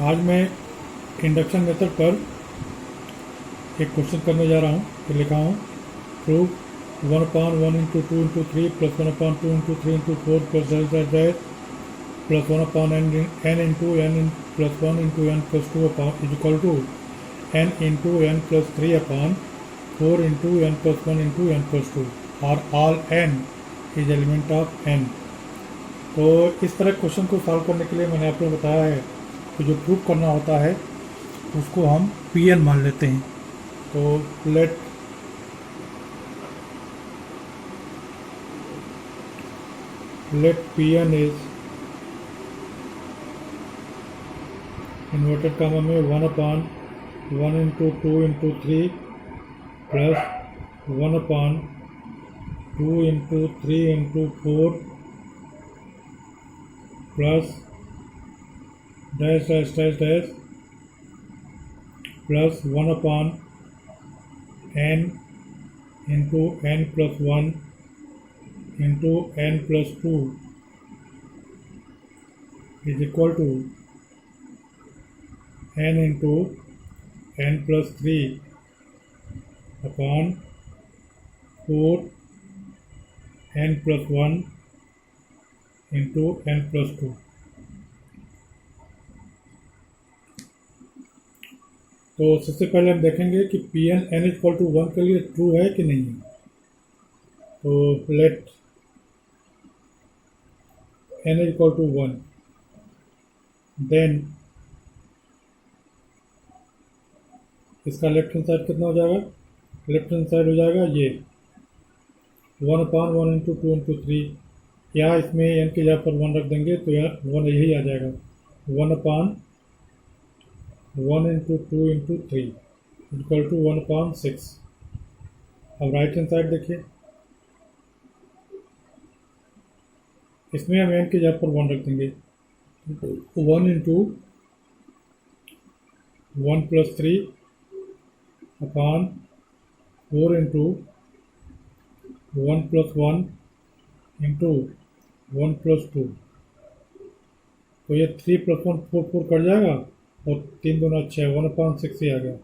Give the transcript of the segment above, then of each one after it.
आज मैं induction method पर एक क्वेश्चन करने जा रहा हूँ। तो लिखा हूँ prove 1/1 into 2 into 3 plus 1/2 into 3 into 4 plus dash plus 1/n into n plus 1 into n plus 2 upon is equal to n into n plus 3 upon 4 into n plus 1 into n plus 2 और all n is element of n। तो इस तरह question को solve करने के लिए मैंने आपको बताया है कि जो प्रूव करना होता है उसको हम Pn मान लेते हैं। तो let Pn is inverted comma में 1/1 into 2 into 3 plus 1/2 into 3 into 4 plus dash dash dash dash plus 1/n into n plus 1 into n plus 2 is equal to n into n plus 3 upon 4 n plus 1 into n plus 2। तो सबसे पहले हम देखेंगे कि Pn n equal to 1 के लिए true है कि नहीं है। तो let n equal to 1, then इसका लेफ्ट हैंड साइड कितना हो जाएगा, लेफ्ट हैंड साइड हो जाएगा ये 1/1 इंटू 2 इंटू 3, या इसमें n की जगह पर 1 रख देंगे तो यार 1 यही आ जाएगा 1/1 इंटू 2 इंटू 3 इक्वल टू 1/6। अब राइट हैंड साइड देखिए, इसमें हम n की जगह पर 1 रख देंगे 1 into 1 plus 3 upon 4 into 1 plus 1 into 1 plus 2। तो ये 3 प्लस 1 4 कट जाएगा और 3 दूना 6 1/6 ही आ गया।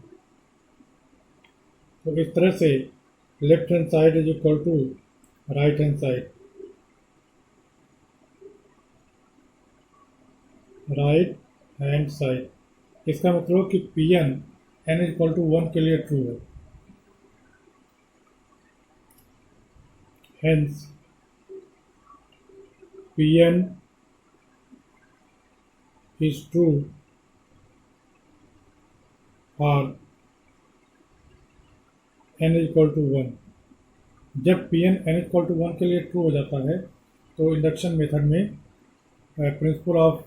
तो इस तरह से left hand side is equal to right hand side, right hand side. इसका मतलब कि Pn n इक्वल टू 1 के लिए ट्रू है। Hence Pn is true for n equal to 1। जब Pn n इक्वल टू 1 के लिए ट्रू हो जाता है तो इंडक्शन मेथड में, प्रिंसिपल ऑफ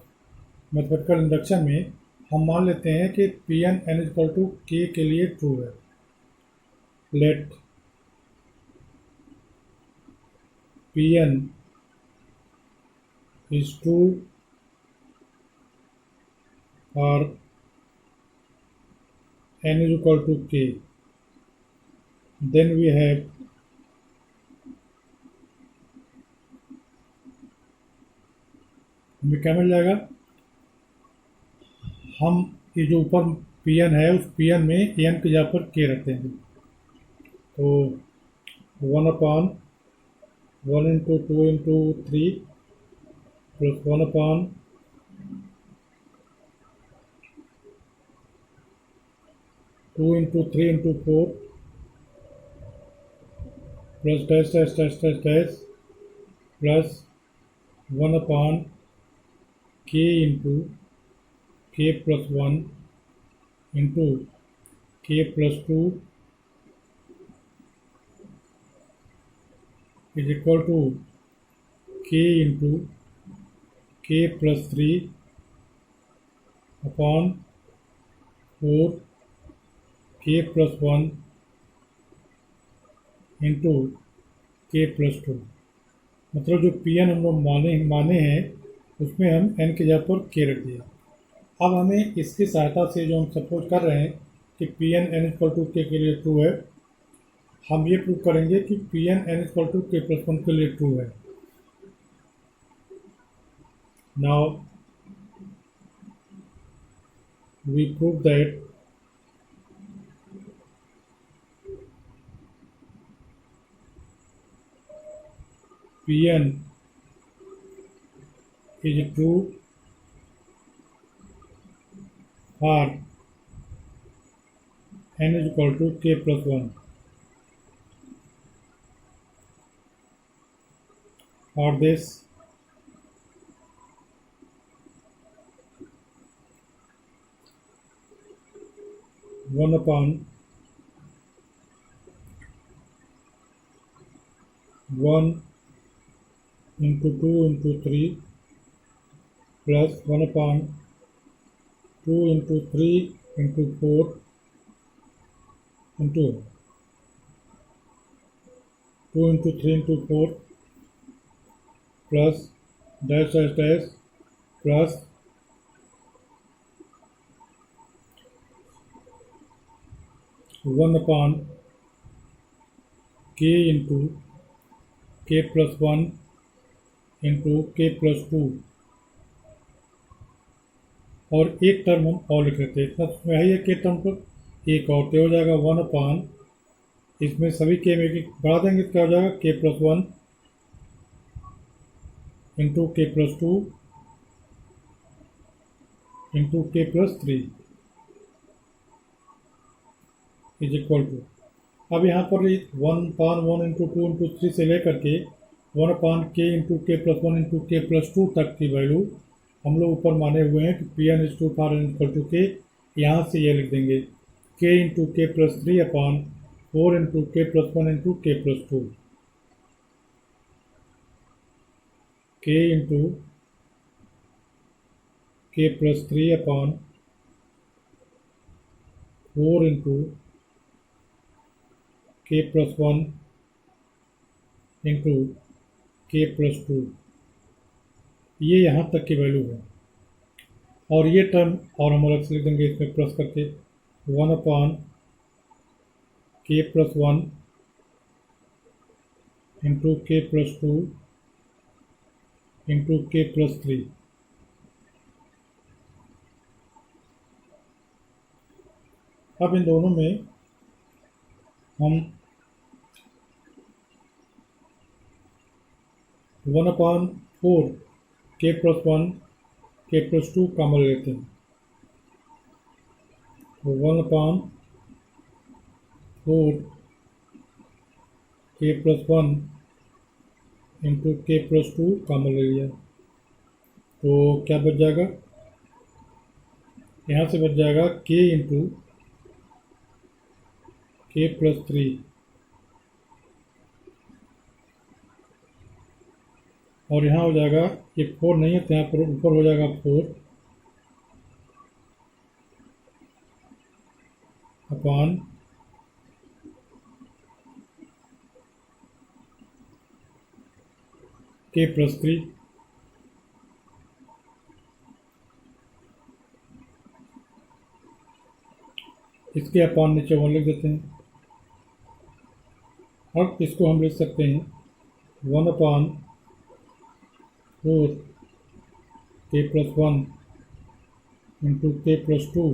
मैथमेटिकल इंडक्शन में, हम मान लेते हैं कि Pn n equal to k के लिए ट्रू है। Let Pn is true for n is equal to k, then we have हमें क्या मिल जाएगा, हम ये जो ऊपर Pn है उस Pn में n की जगह पर k रख देंगे। तो 1/1 into 2 into 3 plus 1/2 into 3 into 4 plus dash dash dash dash dash plus 1/k into k plus 1 into k plus 2 is equal to k into k plus 3 upon 4 k plus 1 into k plus 2। मतलब जो Pn हम लोग माने हैं उसमें हम n की जगह पर k रख दिया। अब हमें इसकी सहायता से जो हम सपोज कर रहे हैं कि Pn n equal to k के लिए ट्रू है, हम ये प्रूव करेंगे कि Pn n equal to k plus 1 के लिए ट्रू है। Now we prove that Pn is true for n is equal to k plus 1. For this, one upon 1 into 2 into 3 plus 1 upon 2 into 3 into 4 into 2 into 3 into 4 plus dash dash dash plus 1 upon k into k plus 1 into k plus 2 और एक term हम और लिख लेते हैं। इतना तो है ही के टर्म पर एक और तो हो जाएगा 1 अपान, इसमें सभी के में एक बढ़ा देंगे तो क्या हो जाएगा k plus 1 into k plus 2 into k plus 3 is equal to, अब यहाँ पर 1 अपान 1 इंटू 2 इंटू 3 से लेकर के 1 अपान के into k plus 1 into k plus 2 तक की वैल्यू हम लोग ऊपर माने हुए हैं कि P n is true for n equal to k. यहाँ से ये लिख देंगे k into k plus 3 upon 4 into k plus 1 into k plus 2, k into k plus 3 upon 4 into k plus 1 into k plus 2, ये यहाँ तक की value है। और ये टर्म और हम अलग से लिख देंगे इसमें प्लस करके 1 अपान के plus 1 into k plus 2 into k plus 3। अब इन दोनों में हम 1 अपान 4 के प्लस 1 के प्लस 2 कॉमन लेते हैं, तो 1 अपान 4 के plus 1 into k plus 2 common ले लिया, तो क्या बच जाएगा, यहाँ से बच जाएगा के इंटू के प्लस 3 और यहाँ हो जाएगा, ये 4 नहीं है तो यहाँ पर ऊपर हो जाएगा 4 अपान के प्लस 3, इसके अपान नीचे 1 लिख देते हैं। अब इसको हम लिख सकते हैं 1 अपान 4 के प्लस 1 इंटू के प्लस 2,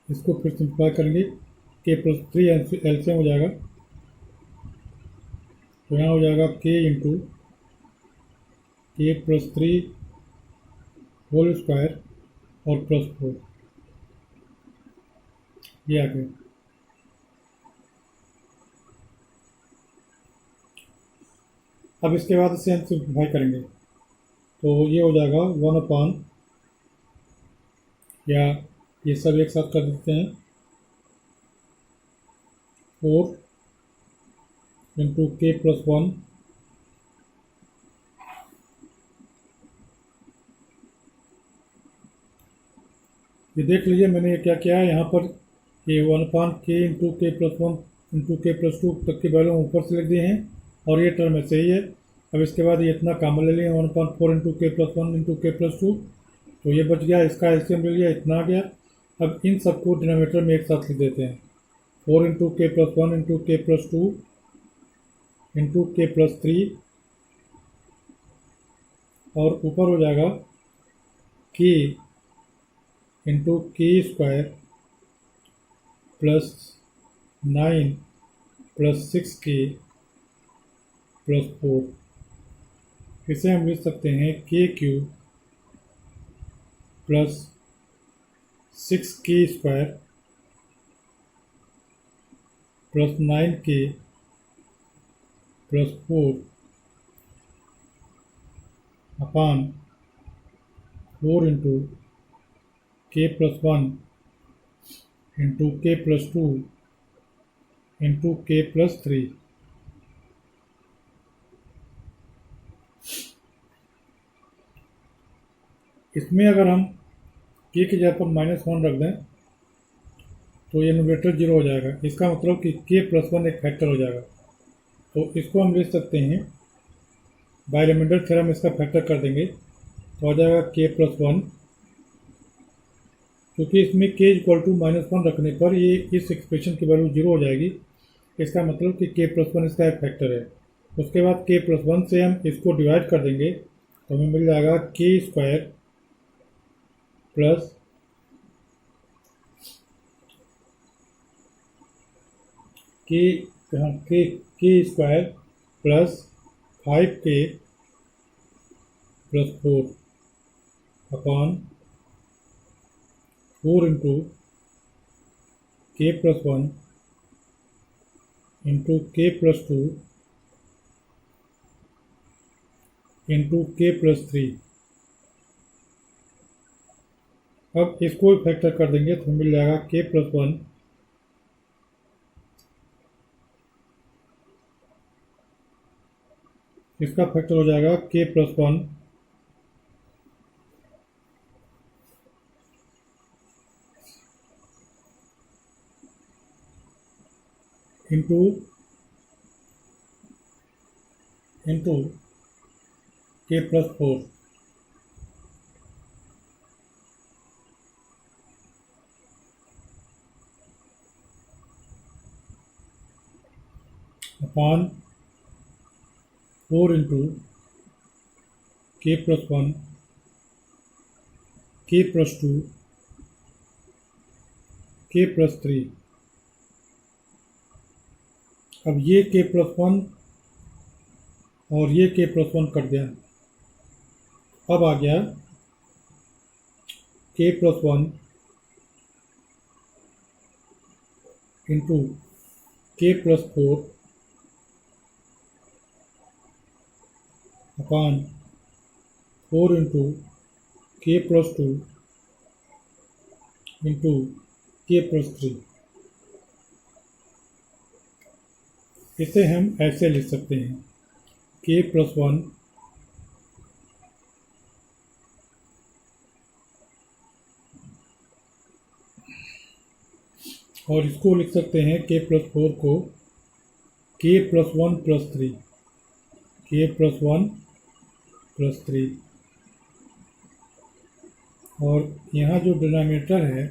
इसको फिर सिंप्लीफाई करेंगे के प्लस 3 एलसीएम हो जाएगा, तो यहाँ हो जाएगा के into k plus 3 whole square और प्लस 4, ये आ गया। अब इसके बाद इसे हम सिंप्लीफाई करेंगे, तो ये हो जाएगा 1 अपान, या ये सब एक साथ कर देते हैं 4 इंटू के प्लस 1 ये देख लीजिए मैंने ये क्या किया है, यहाँ पर ये 1 अपान के into k plus 1 into k plus 2 तक की वैल्यू ऊपर से लिख दिए हैं और ये टर्म ऐसे ही है। अब इसके बाद ये इतना कॉमन ले लिया 1/4 into k plus 1 into k plus 2, तो ये बच गया, इसका एलसीएम ले लिया, इतना आ गया। अब इन सबको डिनोमिनेटर में एक साथ लिख देते हैं 4 into k plus 1 into k plus 2 into k plus 3 और ऊपर हो जाएगा k into k square plus 9 plus 6k plus 4। इसे हम लिख सकते हैं k cube plus 6k square plus 9k plus 4 अपान 4 into k plus 1 into k plus 2 into k plus 3। इसमें अगर हम k की जगह पर -1 रख दें तो ये न्यूमरेटर 0 हो जाएगा। इसका मतलब कि k प्लस 1 एक फैक्टर हो जाएगा। तो इसको हम लिख सकते हैं, बाय रिमाइंडर थ्योरम इसका फैक्टर कर देंगे तो आ जाएगा k प्लस 1। क्योंकि इसमें k इक्वल टू -1 रखने पर ये इस एक्सप्रेशन की वैल्यू 0 हो जाएगी। इसका मतलब कि k प्लस 1 इसका एक फैक्टर है। उसके बाद k प्लस 1 से हम इसको डिवाइड कर देंगे तो हमें मिल जाएगा k square plus k square plus 5k plus 4 upon 4 into k plus 1 into k plus 2 into k plus 3। अब इसको फैक्टर कर देंगे तो मिल जाएगा k प्लस 1 इसका फैक्टर हो जाएगा k plus 1 into k plus 4 upon 4 into k plus 1 k plus 2 k plus 3। अब ये k प्लस 1 और ये k प्लस 1 कट गया। अब आ गया k plus 1 into k plus 4 upon 4 into k plus 2 into k plus 3। इसे हम ऐसे लिख सकते हैं k प्लस 1 और इसको लिख सकते हैं k प्लस 4 को k plus 1 plus 3 k plus 1 plus 3। और यहाँ जो डिनोमिनेटर है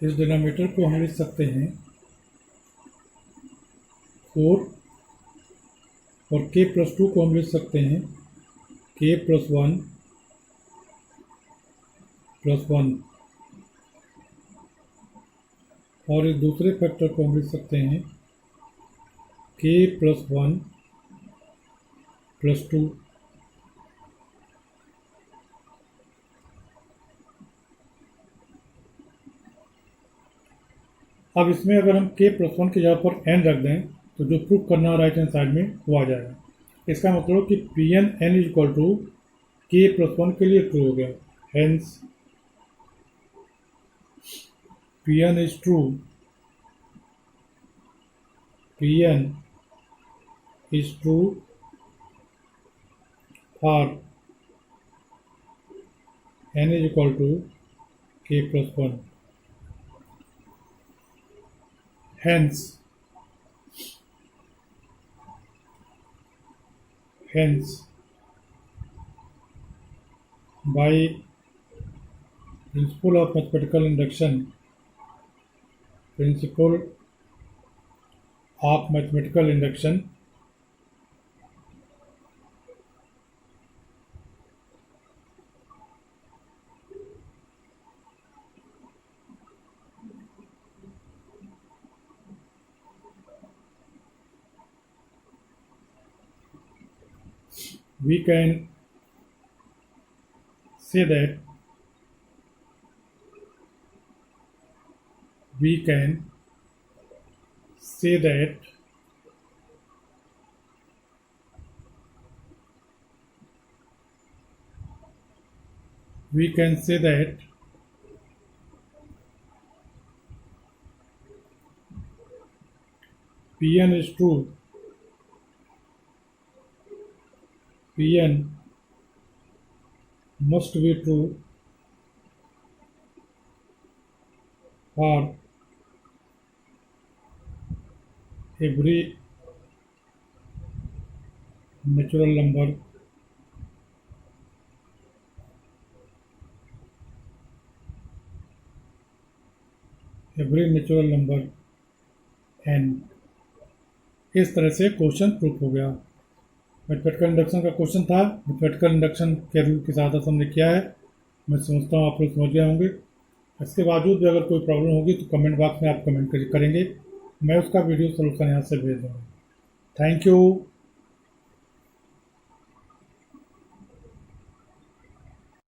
इस डिनोमिनेटर को हम लिख सकते हैं 4 और k प्लस 2 को हम लिख सकते हैं k प्लस 1 प्लस 1 और इस दूसरे फैक्टर को हम लिख सकते हैं k प्लस 1 प्लस 2 अब इसमें अगर हम k प्लस 1 की जगह पर n रख दें तो जो प्रूफ करना है राइट हैंड साइड में वो आ जाएगा। इसका मतलब कि Pn n equal to k plus 1 के लिए ट्रू हो गया। Hence Pn is true, Pn is true for n is equal to k plus 1. Hence by principle of mathematical induction, we can say that we can say that we can say that Pn is true. Pn must be true for every natural number n। इस तरह से question proof हो गया। Mathematical induction का question था। Mathematical induction के rule की सहायता से हमने किया है। मैं समझता हूँ आप लोग समझ गए होंगे। इसके बावजूद भी अगर कोई प्रॉब्लम होगी तो कमेंट बॉक्स में आप कमेंट करेंगे, मैं उसका वीडियो सोल्यूशन यहाँ से भेज दूँगा। Thank you.